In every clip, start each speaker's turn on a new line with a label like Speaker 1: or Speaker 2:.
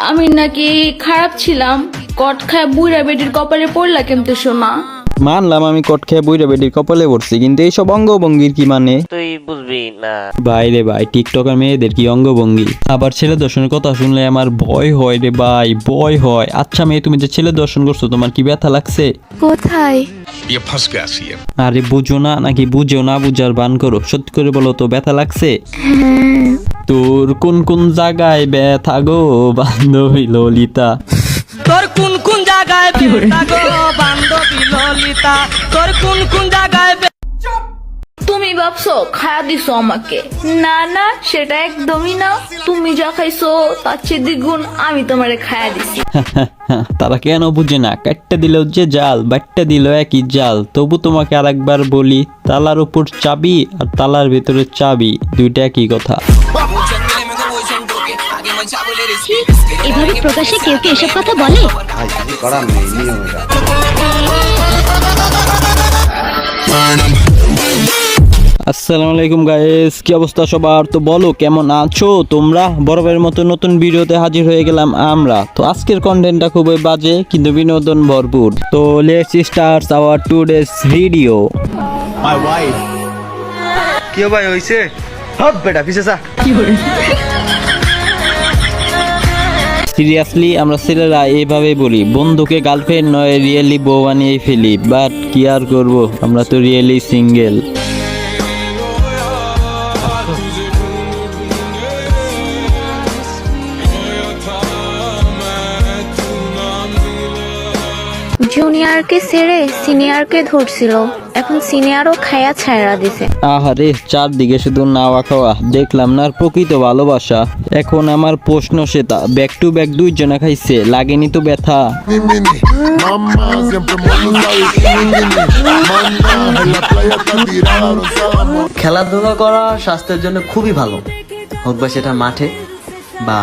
Speaker 1: আমি নাকি খারাপ ছিলাম, কট খায় বুইরা বেডির কপালে পড়লা কেমতে শোনা।
Speaker 2: মানলাম আমি কট খেয়ে বুইরা বেডির কপালে পড়ছি, কিন্তু এইসব অঙ্গভঙ্গির কি মানে?
Speaker 3: তুই বুঝবি না
Speaker 2: ভাই রে ভাই, টিকটকার মেয়েদের কি অঙ্গভঙ্গি? আবার ছেলে দর্শনের কথা শুনলে আমার ভয় হয় রে ভাই, ভয় হয়। আচ্ছা মেয়ে, তুমি যে ছেলে দর্শন করছো তোমার কি ব্যথা লাগছে?
Speaker 4: কোথায়?
Speaker 2: আরে বুঝো না নাকি বুঝেও না বুঝার বান করো, সত্যি করে বলো তো ব্যথা লাগছে? তোর কোন কোন জায়গায় ব্যথা গো বান্ধবী ললিতা?
Speaker 5: তোর কোন কোন জায়গায় ব্যথা গো বান্ধবী ললিতা, তোর কোন কোন জায়গায়
Speaker 1: তুমি ভাবছো খায়া দিছো আমাকে? না না, সেটা একদমই না। তুমি যা খাইছো তার চেয়ে দ্বিগুণ আমি তোমারে খায়া দিছি।
Speaker 2: তারা কেন বুঝে না? কাটটা দিলেও যে জাল, বাট্টা দিল একই জাল। তবু তোমাকে আরেকবার বলি, তালার উপর চাবি আর তালার ভেতরে চাবি, দুইটা একই কথা।
Speaker 4: এভাবে প্রকাশে কেউ কি এসব কথা বলে?
Speaker 2: আসসালামু আলাইকুম গাইস, কি অবস্থা সবার? তো বলো কেমন আছো তোমরা? বরাবরের মতো নতুন ভিডিওতে হাজির হয়ে গেলাম আমরা। তো আজকের কন্টেন্টটা খুবই বাজে কিন্তু বিনোদন ভরপুর। তো let's start our today's video.
Speaker 6: My wife কি ভাই হইছে? হপ বেটা পিছে যা।
Speaker 2: সিরিয়াসলি আমরা ছেলেরা এইভাবে বলি, বন্ধুকে গার্লফ্রেন্ড নয় রিয়েলি বউ বানিয়ে ফেলি। বাট কি আর করবো, আমরা তো রিয়েলি সিঙ্গেল।
Speaker 4: জুনিয়রকে ছেড়ে সিনিয়রকে ধরছিল, এখন সিনিয়রও খায়া ছায়রা দিছে।
Speaker 2: আহারে, চারদিকে শুধু নাওয়া খাওয়া, দেখলাম না আর প্রকৃত ভালোবাসা। এখন আমার প্রশ্ন সেটা, ব্যাক টু ব্যাক দুইজনা খাইছে, লাগেনি তো ব্যথা?
Speaker 7: খেলাধুলা করা স্বাস্থ্যের জন্য খুবই ভালো, হোক বা সেটা মাঠে বা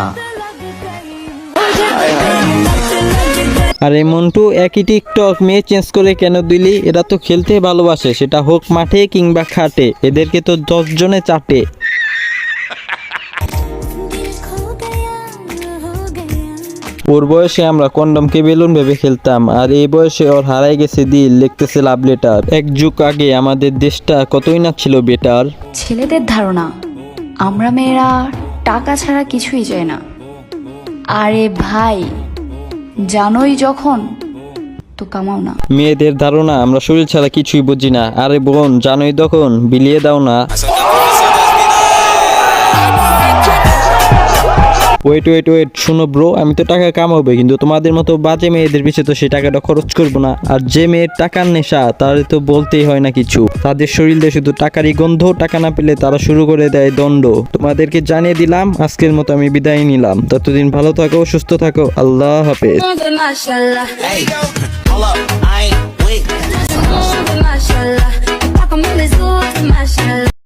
Speaker 2: আরে মন্টু, একই টিকটক মেয়ে চেঞ্জ করে কেন দিলি? এরা তো খেলতে ভালোবাসে, সেটা হোক মাঠে কিংবা খাটে। এদেরকে তো 10 জনে চাটে। ওর বয়সে আমরা কন্ডমকে বেলুন ভেবে খেলতাম, আর এই বয়সে ওর হারাই গেছে দিল, লিখতেছে লাভ লেটার। এক যুগ আগে আমাদের দেশটা কতই না ছিল বেটার।
Speaker 8: ছেলেদের ধারণা আমরা মেয়েরা টাকা ছাড়া কিছুই চাই না। আরে ভাই, জানোই যখন তো কামাও না।
Speaker 2: মেয়েদের ধারণা আমরা শরীর ছাড়া কিছুই বুঝি না। আরে বোন, জানোই তখন বিলিয়ে দাও না। ওয়েট ওয়েট ওয়েট, শোনো ব্রো, আমি তো টাকা কামাবো, কিন্তু তোমাদের মতো বাজে মেয়েদের পিছে তো সেই টাকাটা খরচ করবো না। আর যে মেয়ের টাকার নেশা, তাদের তো বলতেই হয় না কিছু। তাদের শরীরে শুধু টাকারই গন্ধ, টাকা না পেলে তারা শুরু করে দেয় দণ্ড। তোমাদেরকে জানিয়ে দিলাম, আজকের মতো আমি বিদায় নিলাম। ততদিন ভালো থাকো, সুস্থ থাকো, আল্লাহ হাফেজ।
Speaker 1: মাশাআল্লাহ,
Speaker 5: Hey, hold up, I ain't with.
Speaker 1: মাশাআল্লাহ, মাশাআল্লাহ।